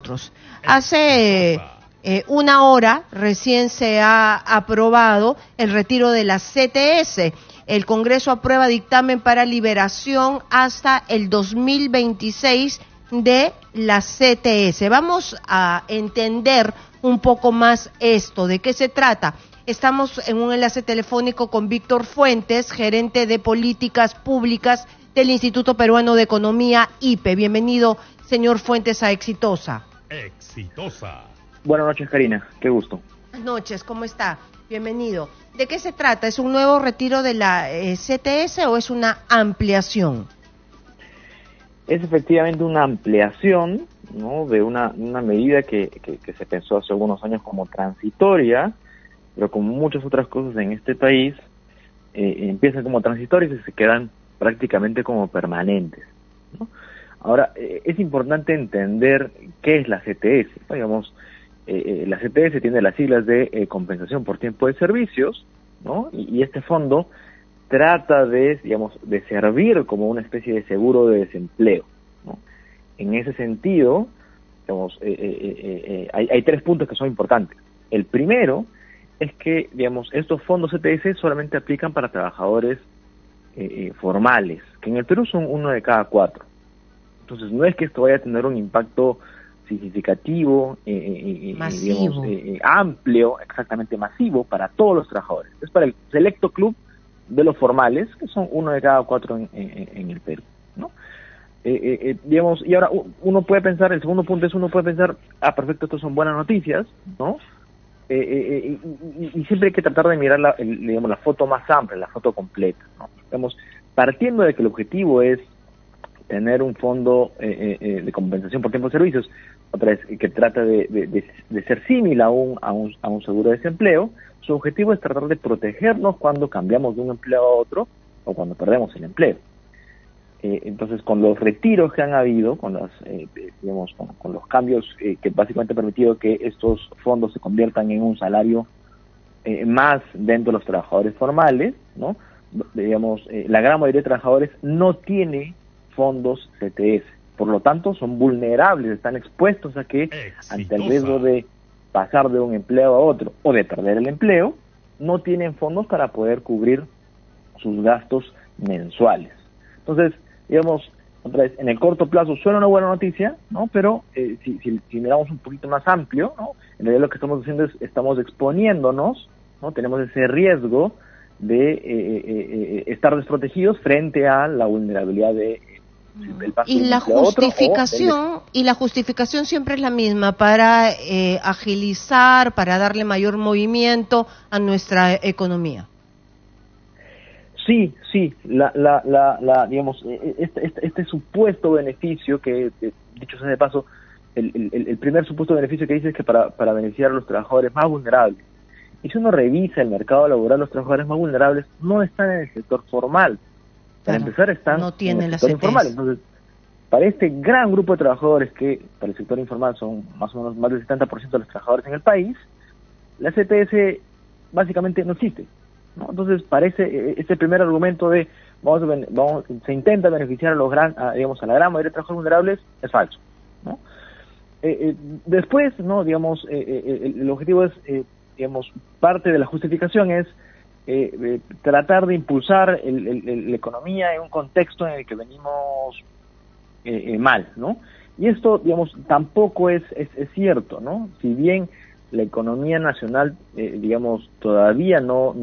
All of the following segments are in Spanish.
nosotros. Hace una hora recién se ha aprobado el retiro de la CTS. El Congreso aprueba dictamen para liberación hasta el 2026 de la CTS. Vamos a entender un poco más esto, de qué se trata. Estamos en un enlace telefónico con Víctor Fuentes, gerente de políticas públicas del Instituto Peruano de Economía, IPE. Bienvenido, señor Fuentes, a Exitosa. Exitosa. Buenas noches, Karina. Qué gusto. Buenas noches, ¿cómo está? Bienvenido. ¿De qué se trata? ¿Es un nuevo retiro de la CTS o es una ampliación? Es efectivamente una ampliación, ¿no?, de una medida que se pensó hace algunos años como transitoria, pero como muchas otras cosas en este país, empiezan como transitorias y se quedan prácticamente como permanentes, ¿no? Ahora, es importante entender qué es la CTS, ¿no? Digamos, la CTS tiene las siglas de compensación por tiempo de servicios, ¿no? Y este fondo trata de, digamos, de servir como una especie de seguro de desempleo, ¿no? En ese sentido, digamos, hay tres puntos que son importantes. El primero es que, digamos, estos fondos CTS solamente aplican para trabajadores formales, que en el Perú son 1 de cada 4. Entonces, no es que esto vaya a tener un impacto significativo, masivo, digamos, amplio, exactamente masivo para todos los trabajadores. Es para el selecto club de los formales, que son 1 de cada 4 en el Perú, ¿no? Digamos, y ahora uno puede pensar, el segundo punto es, uno puede pensar, perfecto, estos son buenas noticias, ¿no? Y siempre hay que tratar de mirar digamos, la foto más amplia, la foto completa, ¿no? Digamos, partiendo de que el objetivo es tener un fondo de compensación por tiempo de servicios, otra vez, que trata de ser similar a un seguro de desempleo. Su objetivo es tratar de protegernos cuando cambiamos de un empleo a otro o cuando perdemos el empleo. Entonces, con los retiros que han habido, con los cambios que básicamente han permitido que estos fondos se conviertan en un salario más dentro de los trabajadores formales, ¿no? Digamos, la gran mayoría de trabajadores no tiene fondos CTS, por lo tanto son vulnerables, están expuestos a que ante el riesgo de pasar de un empleo a otro o de perder el empleo, no tienen fondos para poder cubrir sus gastos mensuales. Entonces, digamos, otra vez, en el corto plazo suena una buena noticia, ¿no? Pero si miramos un poquito más amplio, ¿no?, en realidad lo que estamos haciendo es, estamos exponiéndonos, ¿no? Tenemos ese riesgo de estar desprotegidos frente a la vulnerabilidad de y la justificación siempre es la misma, para agilizar, para darle mayor movimiento a nuestra economía. Sí, digamos, este supuesto beneficio que, dicho sea de paso, el primer supuesto beneficio que dice es que para beneficiar a los trabajadores más vulnerables. Y si uno revisa el mercado laboral, los trabajadores más vulnerables no están en el sector formal. Para empezar, están en el sector informal. Entonces, para este gran grupo de trabajadores, que para el sector informal son más o menos más del 70% de los trabajadores en el país, la CTS básicamente no existe, ¿no? Entonces, parece este primer argumento de se intenta beneficiar digamos, a la gran mayoría de trabajadores vulnerables, es falso, ¿no? Después, ¿no?, digamos, el objetivo es, digamos, parte de la justificación es tratar de impulsar la economía en un contexto en el que venimos mal, ¿no? Y esto, digamos, tampoco es cierto, ¿no? Si bien la economía nacional, digamos, todavía no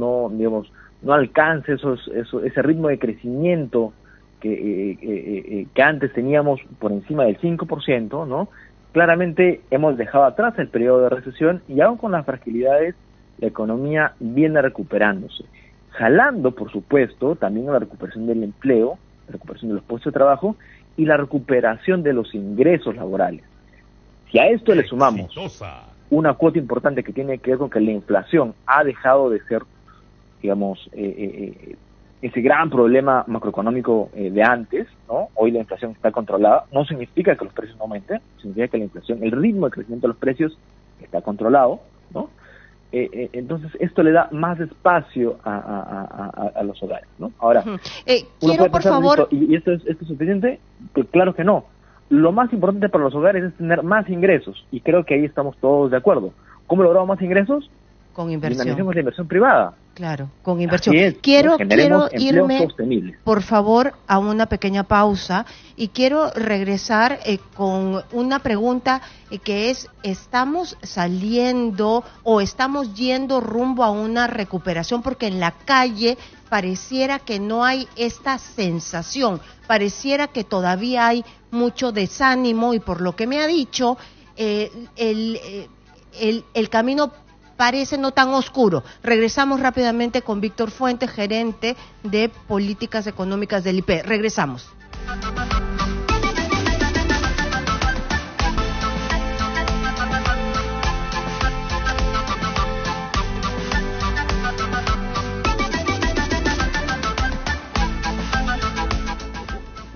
alcanza ese ritmo de crecimiento que antes teníamos por encima del 5%, ¿no? Claramente hemos dejado atrás el periodo de recesión y aún con las fragilidades, la economía viene recuperándose, jalando, por supuesto, también la recuperación del empleo, la recuperación de los puestos de trabajo y la recuperación de los ingresos laborales. Si a esto le sumamos una cuota importante que tiene que ver con que la inflación ha dejado de ser, digamos, ese gran problema macroeconómico de antes, ¿no? Hoy la inflación está controlada, no significa que los precios no aumenten, significa que la inflación, el ritmo de crecimiento de los precios está controlado, ¿no? Entonces esto le da más espacio a los hogares, ¿no? Ahora, quiero, por favor... ¿y esto es suficiente? Pues claro que no. lo más importante para los hogares es tener más ingresos, y creo que ahí estamos todos de acuerdo. ¿Cómo logramos más ingresos? Con inversión. Dinamicemos la inversión privada. Claro, con inversión. Así es, Quiero irme, sostenibles, por favor, a una pequeña pausa, y quiero regresar con una pregunta que es: ¿estamos saliendo o estamos yendo rumbo a una recuperación? Porque en la calle pareciera que no hay esta sensación, pareciera que todavía hay mucho desánimo, y por lo que me ha dicho, el camino parece no tan oscuro. Regresamos rápidamente con Víctor Fuentes, gerente de políticas económicas del IP. Regresamos.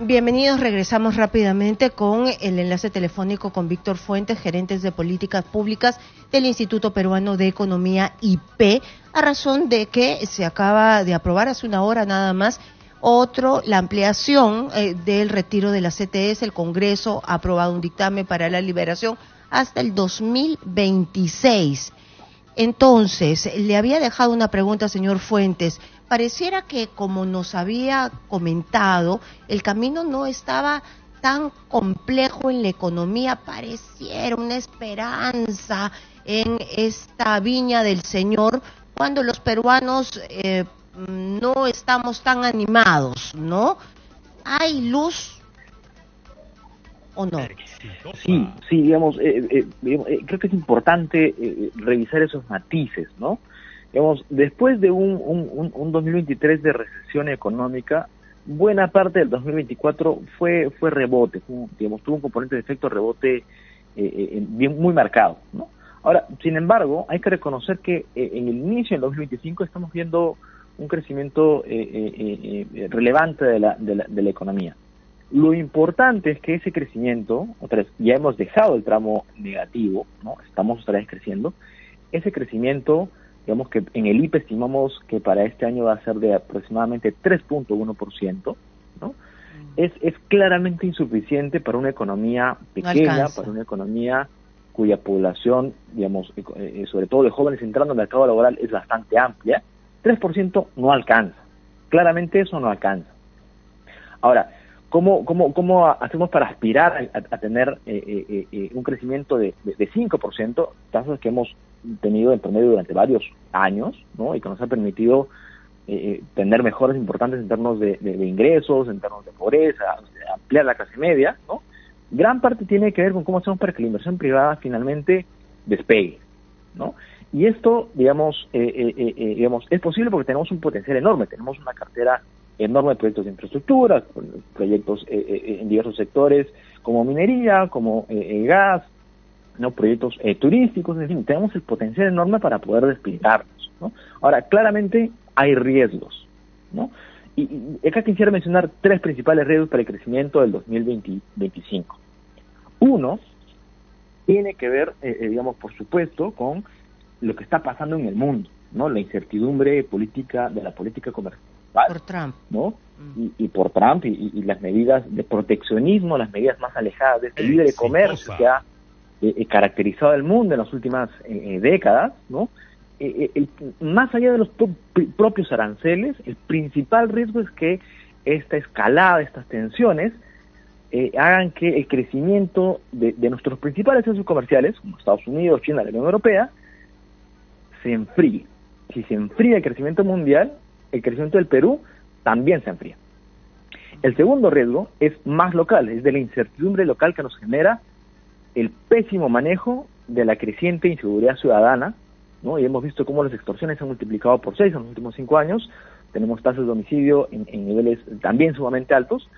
Bienvenidos, regresamos rápidamente con el enlace telefónico con Víctor Fuentes, gerentes de políticas públicas del Instituto Peruano de Economía, IP, a razón de que se acaba de aprobar hace una hora nada más la ampliación del retiro de la CTS. El Congreso ha aprobado un dictamen para la liberación hasta el 2026. Entonces, le había dejado una pregunta, señor Fuentes. Pareciera que, como nos había comentado, el camino no estaba tan complejo en la economía. Pareciera una esperanza en esta viña del Señor, cuando los peruanos no estamos tan animados, ¿no? ¿Hay luz o no? Sí, digamos, creo que es importante revisar esos matices, ¿no? Digamos, después de un 2023 de recesión económica, buena parte del 2024 fue rebote, tuvo un componente de efecto rebote bien muy marcado, ¿no? Ahora, sin embargo, hay que reconocer que en el inicio del 2025 estamos viendo un crecimiento relevante de la economía. Lo importante es que ese crecimiento, otra vez, ya hemos dejado el tramo negativo, ¿no? Estamos otra vez creciendo. Ese crecimiento, digamos que en el IPE estimamos que para este año va a ser de aproximadamente 3.1%, ¿no? Es claramente insuficiente para una economía pequeña, para una economía cuya población, digamos, sobre todo de jóvenes entrando al mercado laboral, es bastante amplia. 3% no alcanza. Claramente eso no alcanza. Ahora, ¿Cómo hacemos para aspirar a tener un crecimiento de 5%, tasas que hemos tenido en promedio durante varios años, ¿no? Y que nos ha permitido tener mejoras importantes en términos de ingresos, en términos de pobreza, ampliar la clase media, ¿no? Gran parte tiene que ver con cómo hacemos para que la inversión privada finalmente despegue, ¿no? Y esto, digamos, es posible porque tenemos un potencial enorme, tenemos una cartera enorme de proyectos de infraestructura, proyectos en diversos sectores como minería, como gas, no proyectos turísticos, en fin, tenemos el potencial enorme para poder desplegarnos, ¿no? Ahora, claramente hay riesgos, ¿no? Y acá quisiera mencionar tres principales riesgos para el crecimiento del 2025. Uno tiene que ver, digamos, por supuesto, con lo que está pasando en el mundo, ¿no? La incertidumbre política de la política comercial. Por Trump, ¿no? Y por Trump y las medidas de proteccionismo, las medidas más alejadas de este libre comercio que ha caracterizado el mundo en las últimas décadas, ¿no? Más allá de los propios aranceles, el principal riesgo es que esta escalada, estas tensiones, hagan que el crecimiento de nuestros principales socios comerciales, como Estados Unidos, China, la Unión Europea, se enfríe. Si se enfría el crecimiento mundial, el crecimiento del Perú también se enfría. El segundo riesgo es más local, es de la incertidumbre local que nos genera el pésimo manejo de la creciente inseguridad ciudadana, ¿no? Y hemos visto cómo las extorsiones se han multiplicado por 6 en los últimos 5 años, tenemos tasas de homicidio en niveles también sumamente altos,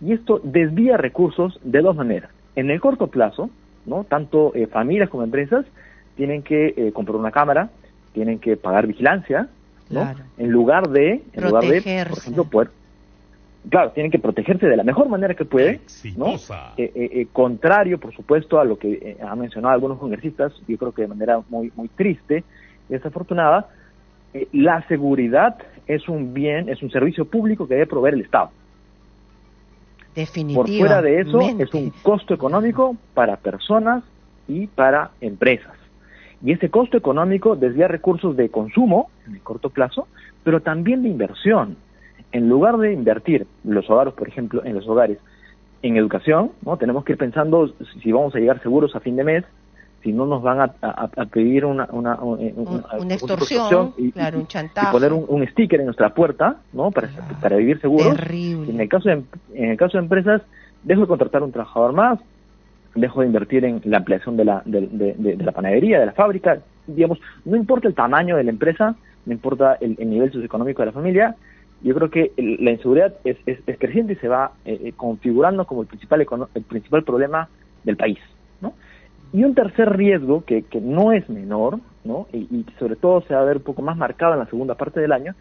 y esto desvía recursos de dos maneras. En el corto plazo, ¿no? Tanto familias como empresas tienen que comprar una cámara, tienen que pagar vigilancia, ¿no? Claro. En lugar de, por ejemplo, poder, claro, tienen que protegerse de la mejor manera que puede, ¿no? Contrario, por supuesto, a lo que han mencionado algunos congresistas, yo creo que de manera muy triste y desafortunada, la seguridad es un bien, es un servicio público que debe proveer el Estado. Definitivamente. Por fuera de eso, es un costo económico para personas y para empresas. Y ese costo económico desvía recursos de consumo en el corto plazo, pero también de inversión. En lugar de invertir los hogares, por ejemplo, en los hogares, en educación, ¿no? Tenemos que ir pensando si vamos a llegar seguros a fin de mes, si no nos van a pedir una extorsión, claro, un chantaje. Y poner un sticker en nuestra puerta, ¿no? Para vivir seguros. Terrible. En el caso de empresas, dejo de contratar un trabajador más, dejo de invertir en la ampliación de la panadería, de la fábrica, digamos, no importa el tamaño de la empresa, no importa el nivel socioeconómico de la familia. Yo creo que la inseguridad es creciente y se va configurando como el principal problema del país, ¿no? Y un tercer riesgo que no es menor, ¿no? Y sobre todo se va a ver un poco más marcado en la segunda parte del año,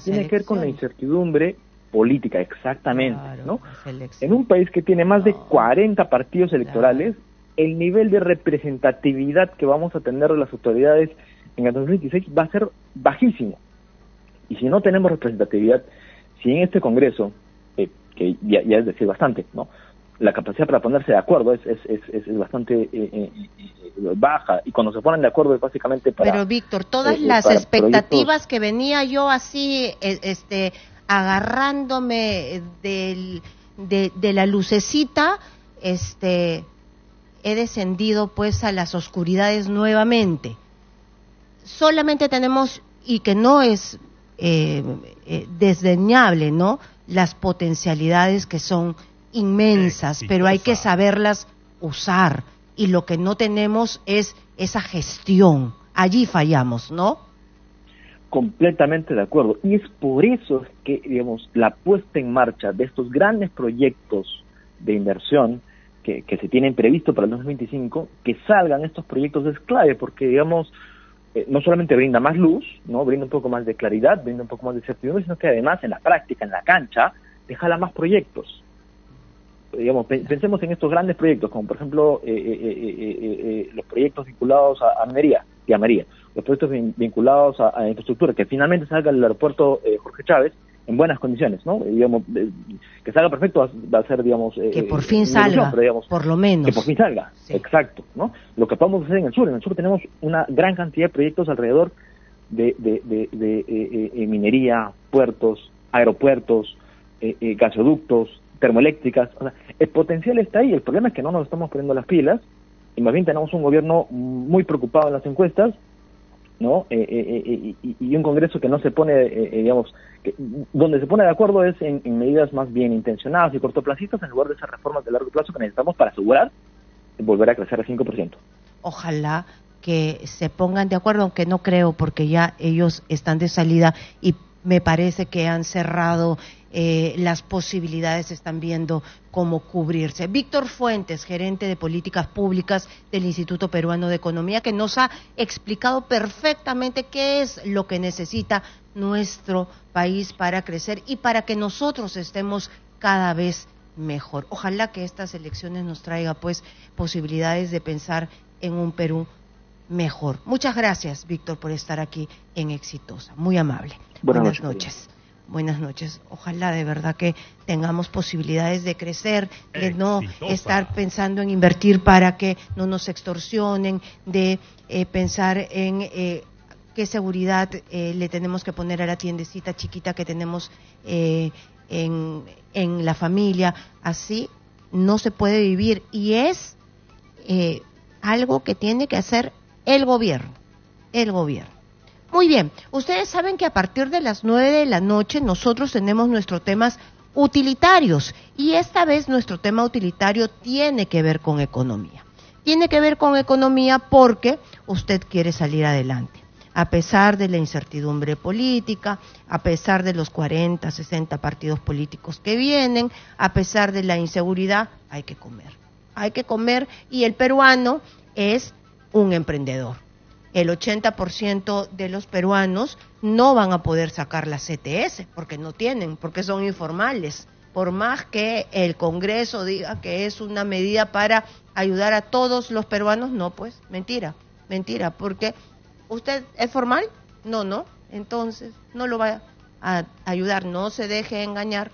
tiene que ver con la incertidumbre política, exactamente, claro, ¿no? En un país que tiene más de 40 partidos electorales, el nivel de representatividad que vamos a tener de las autoridades en el 2026 va a ser bajísimo. Y si no tenemos representatividad, si en este Congreso, que ya es decir bastante, ¿no? La capacidad para ponerse de acuerdo es bastante baja, y cuando se ponen de acuerdo es básicamente para... Pero Víctor, todas las expectativas que venía yo así, agarrándome de la lucecita, he descendido pues a las oscuridades nuevamente. Solamente tenemos, y que no es desdeñable, ¿no?, las potencialidades que son inmensas, pero hay que saberlas usar, y lo que no tenemos es esa gestión. Allí fallamos, ¿no? Completamente de acuerdo, y es por eso que, digamos, la puesta en marcha de estos grandes proyectos de inversión que se tienen previsto para el 2025, que salgan estos proyectos es clave, porque, digamos, no solamente brinda más luz, no brinda un poco más de claridad, brinda un poco más de certidumbre, sino que además en la práctica, en la cancha, te jala más proyectos. Digamos, pensemos en estos grandes proyectos, como por ejemplo los proyectos vinculados a minería y a María, los proyectos vinculados a infraestructura, que finalmente salga el aeropuerto Jorge Chávez en buenas condiciones, ¿no? Digamos, que salga perfecto va a ser, digamos... que por fin salga, pero, digamos, por lo menos. Que por fin salga, sí. Exacto, ¿no? Lo que podemos hacer en el sur tenemos una gran cantidad de proyectos alrededor de minería, puertos, aeropuertos, gasoductos, termoeléctricas. O sea, el potencial está ahí, el problema es que no nos estamos poniendo las pilas, y más bien tenemos un gobierno muy preocupado en las encuestas, ¿no? Y un Congreso que no se pone, digamos, donde se pone de acuerdo es en medidas más bien intencionadas y cortoplacistas, en lugar de esas reformas de largo plazo que necesitamos para asegurar volver a crecer al 5%. Ojalá que se pongan de acuerdo, aunque no creo, porque ya ellos están de salida y me parece que han cerrado las posibilidades, están viendo cómo cubrirse. Víctor Fuentes, gerente de políticas públicas del Instituto Peruano de Economía, que nos ha explicado perfectamente qué es lo que necesita nuestro país para crecer y para que nosotros estemos cada vez mejor. Ojalá que estas elecciones nos traiga pues posibilidades de pensar en un Perú mejor. Muchas gracias, Víctor, por estar aquí en Exitosa. Muy amable. Buenas noches. Buenas noches. Ojalá de verdad que tengamos posibilidades de crecer, de no estar pensando en invertir para que no nos extorsionen, de pensar en qué seguridad le tenemos que poner a la tiendecita chiquita que tenemos en la familia. Así no se puede vivir, y es algo que tiene que hacer el gobierno. Muy bien, ustedes saben que a partir de las 9 de la noche nosotros tenemos nuestros temas utilitarios, y esta vez nuestro tema utilitario tiene que ver con economía. Tiene que ver con economía porque usted quiere salir adelante. A pesar de la incertidumbre política, a pesar de los 40, 60 partidos políticos que vienen, a pesar de la inseguridad, hay que comer. Hay que comer, y el peruano es un emprendedor. El 80% de los peruanos no van a poder sacar la CTS porque no tienen, porque son informales. Por más que el Congreso diga que es una medida para ayudar a todos los peruanos, no, pues, mentira, porque ¿usted es formal? No, entonces no lo va a ayudar, no se deje engañar,